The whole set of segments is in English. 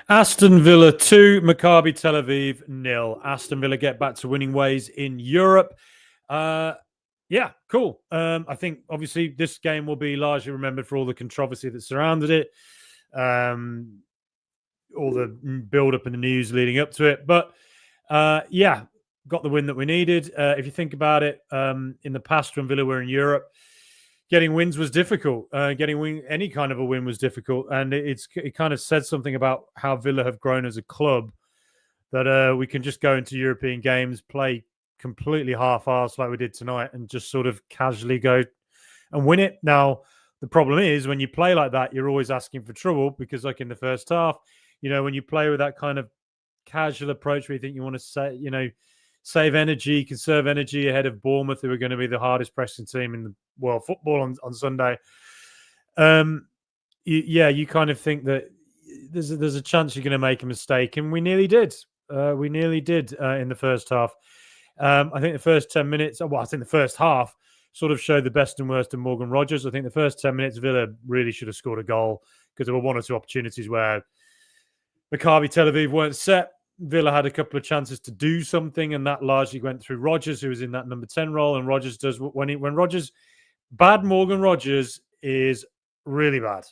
Aston Villa 2, Maccabi Tel Aviv 0. Aston Villa get back to winning ways in Europe. Yeah, cool. I think obviously this game will be largely remembered for all the controversy that surrounded it, all the build-up and the news leading up to it. But yeah, got the win that we needed. If you think about it, in the past when Villa were in Europe, getting wins was difficult. Any kind of a win was difficult, and it kind of said something about how Villa have grown as a club. That we can just go into European games, play completely half-assed like we did tonight, and just sort of casually go and win it. Now, the problem is when you play like that, you're always asking for trouble because, like in the first half, when you play with that kind of casual approach where you think you want to say, save energy, conserve energy ahead of Bournemouth, who are going to be the hardest pressing team in the world football on Sunday. You kind of think that there's a chance you're going to make a mistake, and we nearly did. We nearly did in the first half. I think the first 10 minutes, I think the first half sort of showed the best and worst of Morgan Rogers. I think the first 10 minutes, Villa really should have scored a goal because there were one or two opportunities where Maccabi Tel Aviv weren't set. Villa had a couple of chances to do something, and that largely went through Rogers, who was in that number 10 role. And Rogers does when Rogers, bad Morgan Rogers is really bad.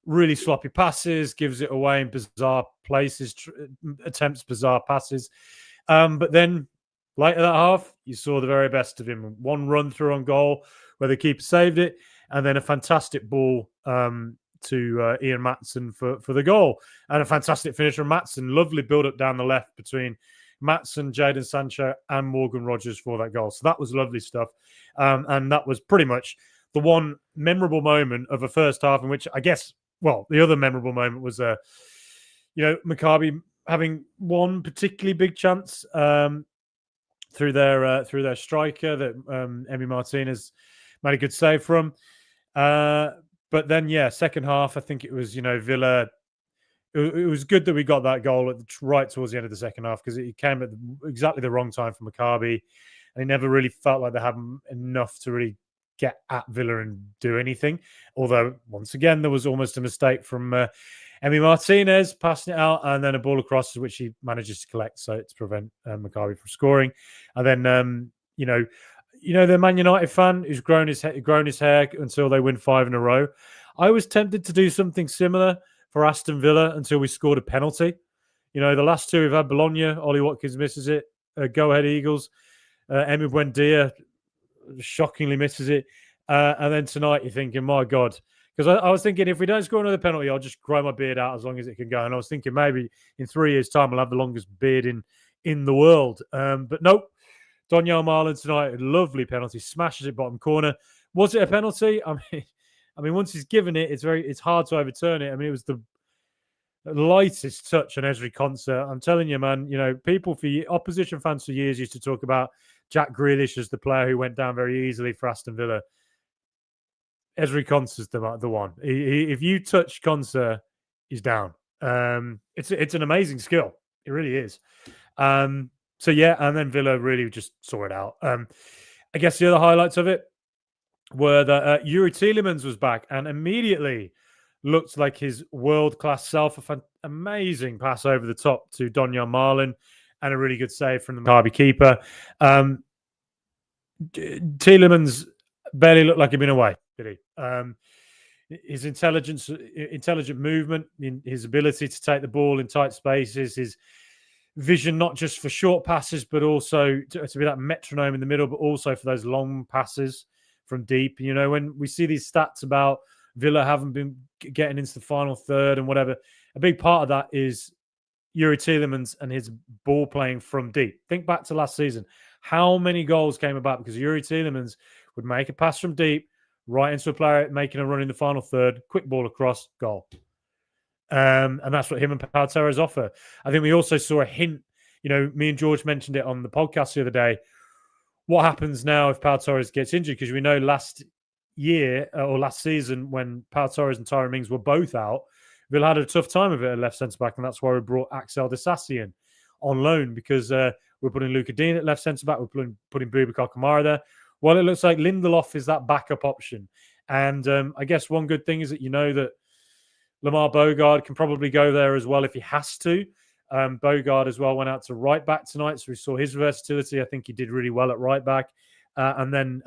Really sloppy passes, gives it away in bizarre places, attempts bizarre passes. But then later that half, you saw the very best of him. One run through on goal where the keeper saved it, and then a fantastic ball to Ian Maatsen for the goal. And a fantastic finish from Maatsen. Lovely build-up down the left between Maatsen, Jadon Sancho, and Morgan Rogers for that goal. So that was lovely stuff. And that was pretty much the one memorable moment of a first half in which I guess, the other memorable moment was, Maccabi having one particularly big chance through their striker that Emi Martinez made a good save from. But then, second half, I think it was, Villa. It was good that we got that goal right towards the end of the second half because it came at exactly the wrong time for Maccabi, and it never really felt like they had enough to really get at Villa and do anything. Although, once again, there was almost a mistake from Emi Martinez passing it out, and then a ball across which he manages to collect, so to prevent Maccabi from scoring. And then, the Man United fan who's grown his hair until they win 5 in a row. I was tempted to do something similar for Aston Villa until we scored a penalty. The last two we've had, Bologna, Ollie Watkins misses it. Go ahead, Eagles. Emi Buendia shockingly misses it. And then tonight you're thinking, my God. Because I was thinking if we don't score another penalty, I'll just grow my beard out as long as it can go. And I was thinking maybe in 3 years' time I'll have the longest beard in the world. But nope. Donyell Malen tonight, lovely penalty, smashes it bottom corner. Was it a penalty? I mean, once he's given it, it's hard to overturn it. I mean, it was the lightest touch on Ezri Konsa. I'm telling you, man. People opposition fans for years used to talk about Jack Grealish as the player who went down very easily for Aston Villa. Ezri Konsa's the one. If you touch Konsa, he's down. It's an amazing skill. It really is. So, and then Villa really just saw it out. I guess the other highlights of it were that Yuri Tielemans was back and immediately looked like his world-class self. An amazing pass over the top to Donyell Malen and a really good save from the Maccabi keeper. Tielemans barely looked like he'd been away, did he? His intelligent movement, his ability to take the ball in tight spaces, his vision not just for short passes, but also to be that metronome in the middle, but also for those long passes from deep. When we see these stats about Villa haven't been getting into the final third and whatever, a big part of that is Yuri Tielemans and his ball playing from deep. Think back to last season. How many goals came about because Yuri Tielemans would make a pass from deep, right into a player making a run in the final third, quick ball across, goal. And that's what him and Pau Torres offer. I think we also saw a hint, me and George mentioned it on the podcast the other day. What happens now if Pau Torres gets injured? Because we know last season when Pau Torres and Tyrone Mings were both out, Villa had a tough time of it at left centre-back, and that's why we brought Axel Disasi in on loan because we're putting Luca Dean at left centre-back, we're putting Boubacar Kamara there. Well, it looks like Lindelof is that backup option. And I guess one good thing is that that Lamar Bogard can probably go there as well if he has to. Bogard as well went out to right back tonight, so we saw his versatility. I think he did really well at right back, and then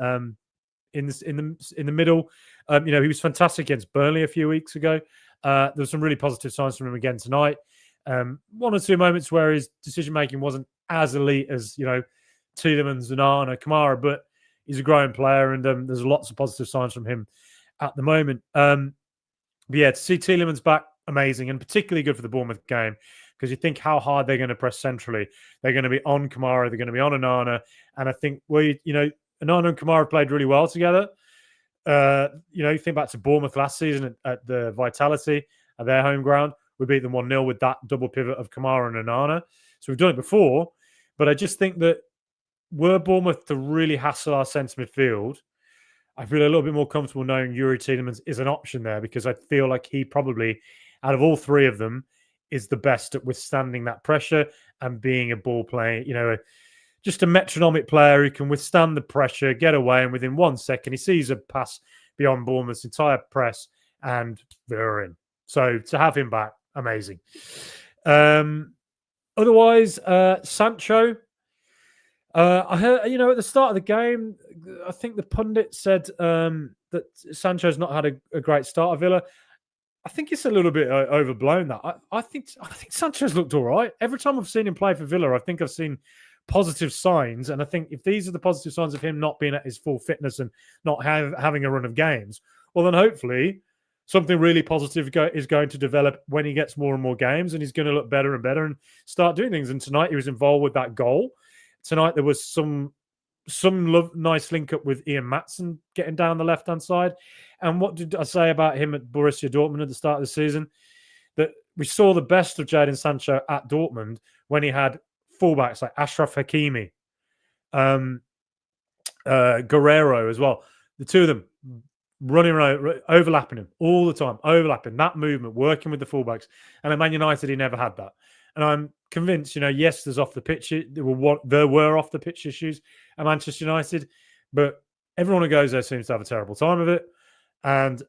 in the middle, he was fantastic against Burnley a few weeks ago. There were some really positive signs from him again tonight. One or two moments where his decision making wasn't as elite as Tielemans, Onana, Kamara, but he's a growing player, and there's lots of positive signs from him at the moment. But yeah, to see Tielemans back, amazing, and particularly good for the Bournemouth game, because you think how hard they're going to press centrally. They're going to be on Kamara, they're going to be on Onana, and I think Onana and Kamara played really well together. You think back to Bournemouth last season at the Vitality at their home ground. We beat them 1-0 with that double pivot of Kamara and Onana. So we've done it before, but I just think that were Bournemouth to really hassle our centre midfield, I feel a little bit more comfortable knowing Yuri Tielemans is an option there, because I feel like he probably, out of all three of them, is the best at withstanding that pressure and being a ball player, just a metronomic player who can withstand the pressure, get away, and within 1 second he sees a pass beyond Bournemouth's entire press and they're in. So to have him back, amazing. Otherwise, Sancho, I heard, at the start of the game, I think the pundit said that Sancho's not had a great start at Villa. I think it's a little bit overblown. That I think Sancho's looked all right. Every time I've seen him play for Villa, I think I've seen positive signs, and I think if these are the positive signs of him not being at his full fitness and not having a run of games, well, then hopefully something really positive is going to develop when he gets more and more games, and he's going to look better and better and start doing things. And tonight he was involved with that goal. Tonight there was some nice link up with Ian Maatsen getting down the left-hand side. And what did I say about him at Borussia Dortmund at the start of the season? That we saw the best of Jadon Sancho at Dortmund when he had fullbacks like Ashraf Hakimi, Guerrero as well. The two of them running around, overlapping him all the time, overlapping that movement, working with the fullbacks. And at Man United, he never had that. And I'm convinced, yes, there's off the pitch. There were off the pitch issues at Manchester United, but everyone who goes there seems to have a terrible time of it. And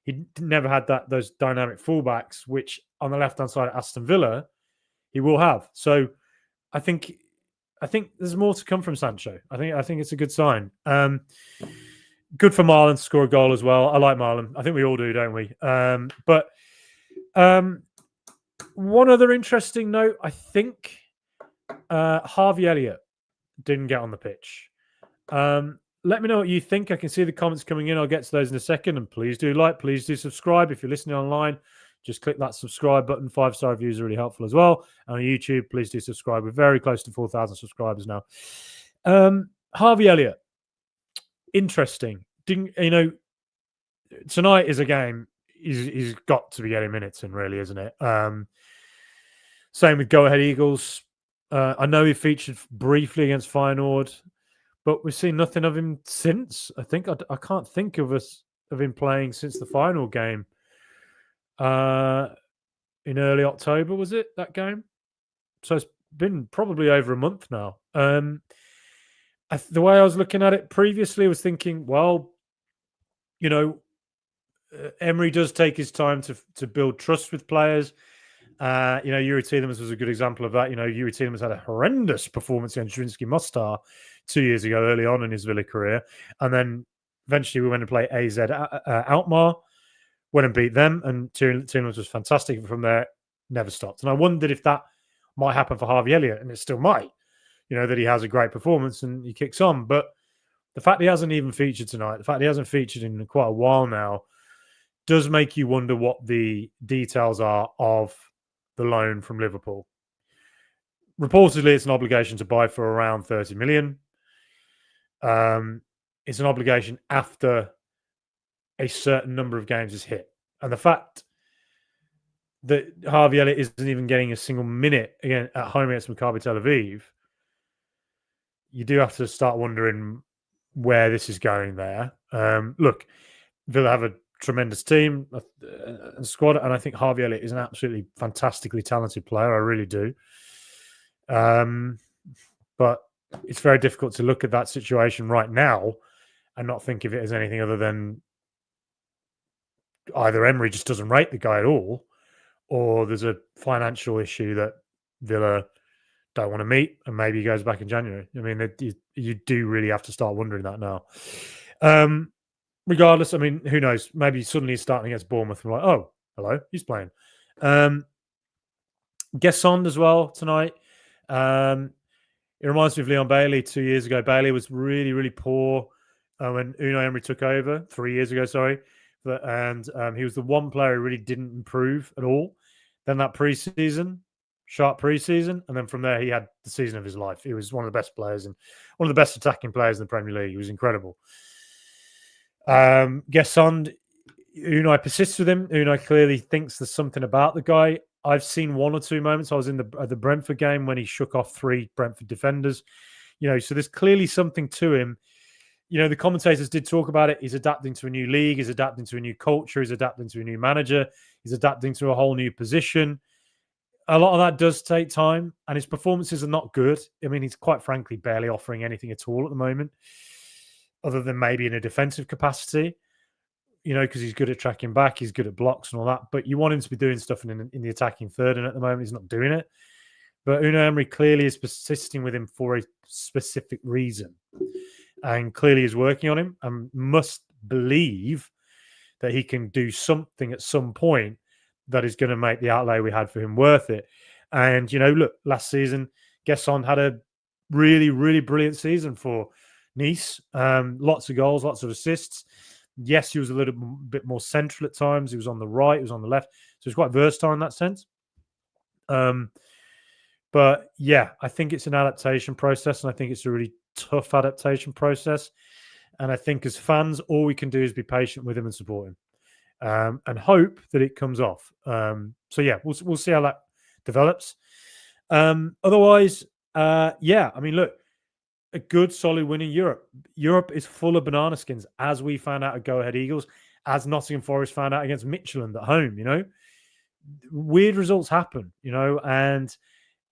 he never had those dynamic fullbacks, which on the left-hand side at Aston Villa, he will have. So I think there's more to come from Sancho. I think it's a good sign. Good for Malen to score a goal as well. I like Malen. I think we all do, don't we? But one other interesting note, I think Harvey Elliott didn't get on the pitch. Let me know what you think. I can see the comments coming in. I'll get to those in a second. And please do please do subscribe. If you're listening online, just click that subscribe button. 5-star reviews are really helpful as well. And on YouTube, please do subscribe. We're very close to 4,000 subscribers now. Harvey Elliott, interesting. Tonight is a game he's got to be getting minutes in, really, isn't it? Same with Go Ahead Eagles. I know he featured briefly against Feyenoord, but we've seen nothing of him since. I think I can't think of him playing since the final game. In early October, was it, that game? So it's been probably over a month now. The way I was looking at it previously, I was thinking, well, Emery does take his time to build trust with players. Yuri Tielemans was a good example of that. Yuri Tielemans had a horrendous performance against Zrinjski Mostar 2 years ago, early on in his Villa career. And then eventually we went and played AZ Alkmaar, went and beat them, and Tielemans was fantastic from there, never stopped. And I wondered if that might happen for Harvey Elliott, and it still might, that he has a great performance and he kicks on. But the fact he hasn't even featured tonight, the fact he hasn't featured in quite a while now, does make you wonder what the details are of the loan from Liverpool. Reportedly, it's an obligation to buy for around 30 million. It's an obligation after a certain number of games is hit. And the fact that Harvey Elliott isn't even getting a single minute again at home against Maccabi Tel Aviv, you do have to start wondering where this is going there. Look, Villa have a tremendous team and squad, and I think Harvey Elliott is an absolutely fantastically talented player. I really do. But it's very difficult to look at that situation right now and not think of it as anything other than either Emery just doesn't rate the guy at all, or there's a financial issue that Villa don't want to meet, and maybe he goes back in January. I mean, you do really have to start wondering that now. Regardless, I mean, who knows? Maybe suddenly he's starting against Bournemouth and we're like, oh, hello, he's playing. Guessond as well tonight. It reminds me of Leon Bailey 2 years ago. Bailey was really, really poor when Unai Emery took over 3 years ago, sorry. And he was the one player who really didn't improve at all. Then that preseason, sharp preseason, and then from there he had the season of his life. He was one of the best players and one of the best attacking players in the Premier League. He was incredible. Guessond, Unai persists with him. Unai clearly thinks there's something about the guy. I've seen one or two moments. I was in the Brentford game when he shook off 3 Brentford defenders. So there's clearly something to him. The commentators did talk about it. He's adapting to a new league. He's adapting to a new culture. He's adapting to a new manager. He's adapting to a whole new position. A lot of that does take time, and his performances are not good. I mean, he's quite frankly barely offering anything at all at the moment, other than maybe in a defensive capacity, because he's good at tracking back, he's good at blocks and all that. But you want him to be doing stuff in the attacking third, and at the moment he's not doing it. But Unai Emery clearly is persisting with him for a specific reason, and clearly is working on him, and must believe that he can do something at some point that is going to make the outlay we had for him worth it. And, look, last season, Guessond had a really, really brilliant season for Nice. Lots of goals, lots of assists. Yes, he was a little bit more central at times. He was on the right, he was on the left. So he's quite versatile in that sense. But yeah, I think it's an adaptation process, and I think it's a really tough adaptation process. And I think as fans, all we can do is be patient with him and support him, and hope that it comes off. So yeah, we'll see how that develops. Otherwise, yeah, I mean, look, a good solid win in Europe. Europe is full of banana skins, as we found out at Go Ahead Eagles, as Nottingham Forest found out against Midtjylland at home. Weird results happen, and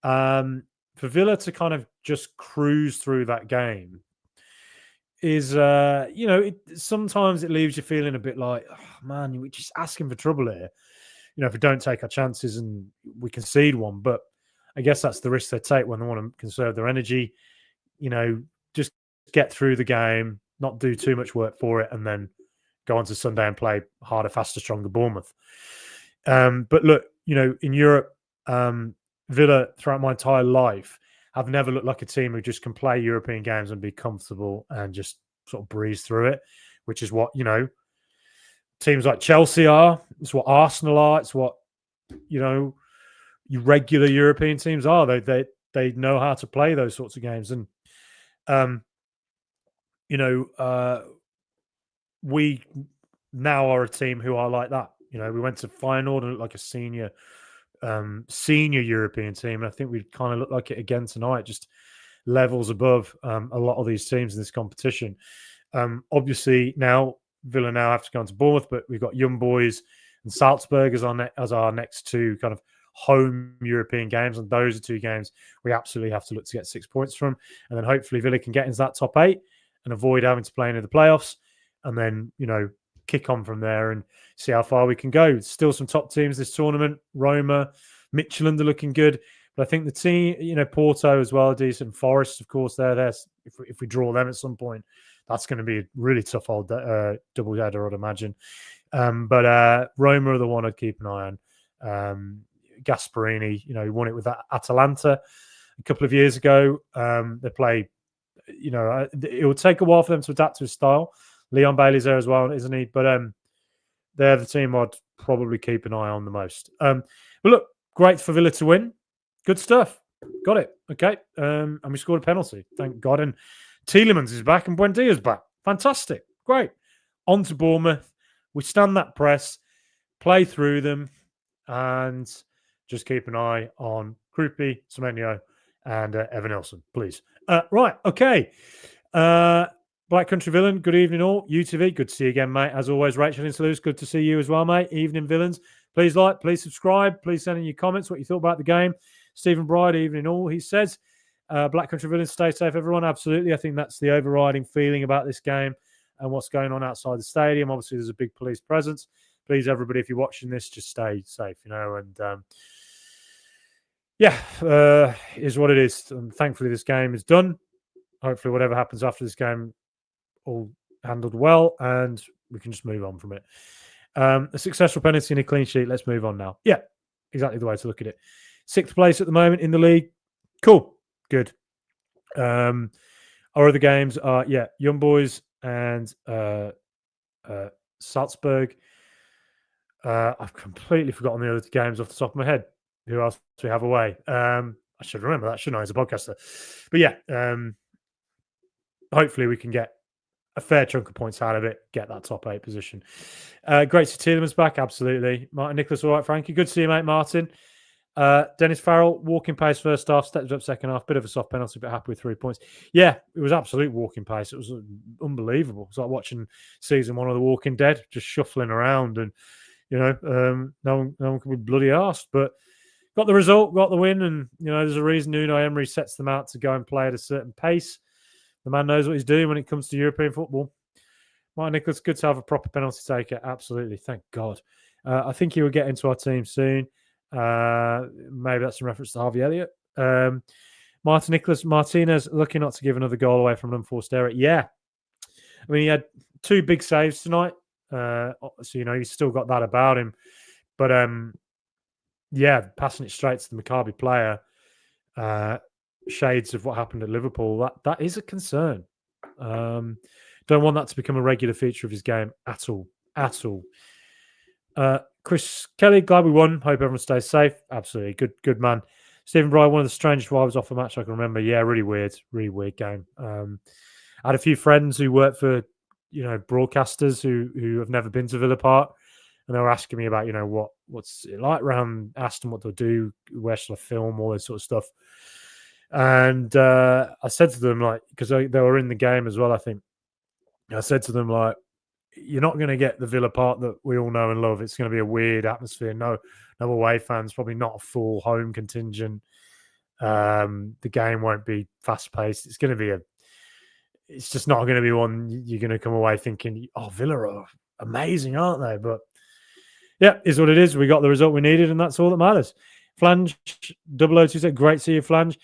for Villa to kind of just cruise through that game is, sometimes it leaves you feeling a bit like, oh, man, we're just asking for trouble here. If we don't take our chances and we concede one. But I guess that's the risk they take when they want to conserve their energy. Just get through the game, not do too much work for it, and then go on to Sunday and play harder, faster, stronger Bournemouth. But look, in Europe, Villa, throughout my entire life, have never looked like a team who just can play European games and be comfortable and just sort of breeze through it, which is what, teams like Chelsea are. It's what Arsenal are. It's what, your regular European teams are. They know how to play those sorts of games. And, we now are a team who are like that. We went to Feyenoord and looked like a senior European team, and I think we kind of look like it again tonight, just levels above a lot of these teams in this competition. Obviously, now Villa have to go into Bournemouth, but we've got Young Boys and Salzburg as our next 2 kind of home European games, and those are 2 games we absolutely have to look to get 6 points from, and then hopefully Villa can get into that top 8 and avoid having to play into the playoffs, and then kick on from there and see how far we can go. Still some top teams this tournament. Roma, Midtjylland are looking good, but I think the team, Porto as well, decent. Forest, of course, they're if we draw them at some point, that's going to be a really tough old double header, I'd imagine. But Roma are the one I'd keep an eye on. Gasperini, he won it with Atalanta a couple of years ago. They play, it would take a while for them to adapt to his style. Leon Bailey's there as well, isn't he? But they're the team I'd probably keep an eye on the most. But look, great for Villa to win. Good stuff. Got it. Okay. And we scored a penalty. Thank God. And Tielemans is back and Buendia's back. Fantastic. Great. On to Bournemouth. We stand that press, play through them, and just keep an eye on Krupi, Semenyo, and Evan Nelson, please. Right. Okay. Black Country Villain, good evening all. UTV, good to see you again, mate. As always, Rachel and Toulouse, good to see you as well, mate. Evening Villains. Please like, please subscribe. Please send in your comments, what you thought about the game. Stephen Bride, evening all, he says. Black Country Villains, stay safe, everyone. Absolutely. I think that's the overriding feeling about this game and what's going on outside the stadium. Obviously, there's a big police presence. please, everybody, if you're watching this, just stay safe, and is what it is. And thankfully, this game is done. Hopefully, whatever happens after this game, all handled well, and we can just move on from it. A successful penalty and a clean sheet. Let's move on now. Yeah, exactly the way to look at it. 6th place at the moment in the league. Cool. Good. Our other games are, Young Boys and Salzburg. I've completely forgotten the other games off the top of my head. Who else do we have away? I should remember that, shouldn't I, as a podcaster? But hopefully we can get a fair chunk of points out of it, get that top 8 position. Great to see Tielemans back, absolutely. Martin Nicholas, all right, Frankie. Good to see you, mate, Martin. Dennis Farrell, walking pace first half, stepped up second half, bit of a soft penalty, but happy with 3 points. Yeah, it was absolute walking pace. It was unbelievable. It's like watching season 1 of The Walking Dead, just shuffling around, and no one can be bloody arsed. But got the result, got the win, and there's a reason Nuno Emery sets them out to go and play at a certain pace. The man knows what he's doing when it comes to European football. Martin Nicholas, good to have a proper penalty taker. Absolutely, thank God. I think he will get into our team soon. Maybe that's in reference to Harvey Elliott. Martin Nicholas Martinez, lucky not to give another goal away from an unforced error. Yeah, I mean, he had 2 big saves tonight, so he's still got that about him. But passing it straight to the Maccabi player, shades of what happened at Liverpool. That is a concern. Don't want that to become a regular feature of his game at all. Chris Kelly, glad we won. Hope everyone stays safe. Absolutely. Good man. Stephen Bry, one of the strangest vibes off a match I can remember. Yeah, really weird game. I had a few friends who work for, broadcasters who have never been to Villa Park, and they were asking me about, what's it like around Aston, what they'll do, where should I film, all this sort of stuff. And I said to them, because they were in the game as well, I think. I said to them, you're not going to get the Villa Park that we all know and love. It's going to be a weird atmosphere. No away fans, probably not a full home contingent. The game won't be fast paced. It's going to be it's just not going to be one you're going to come away thinking, oh, Villa are amazing, aren't they? But yeah, is what it is. We got the result we needed, and that's all that matters. Flange 002 said, great to see you, Flange.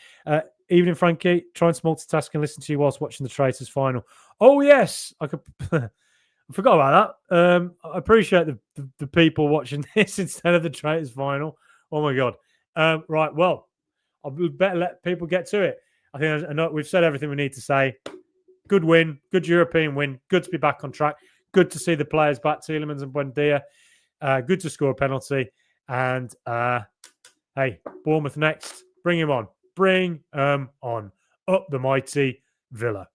Evening, Frankie. Trying to multitask and listen to you whilst watching the Traitors final. Oh, yes. I forgot about that. I appreciate the people watching this instead of the Traitors final. Oh, my God. Right, well, I better let people get to it. I think we've said everything we need to say. Good win. Good European win. Good to be back on track. Good to see the players back, Tielemans and Buendia. Good to score a penalty. And, hey, Bournemouth next. Bring him on. Bring on. Up the mighty Villa.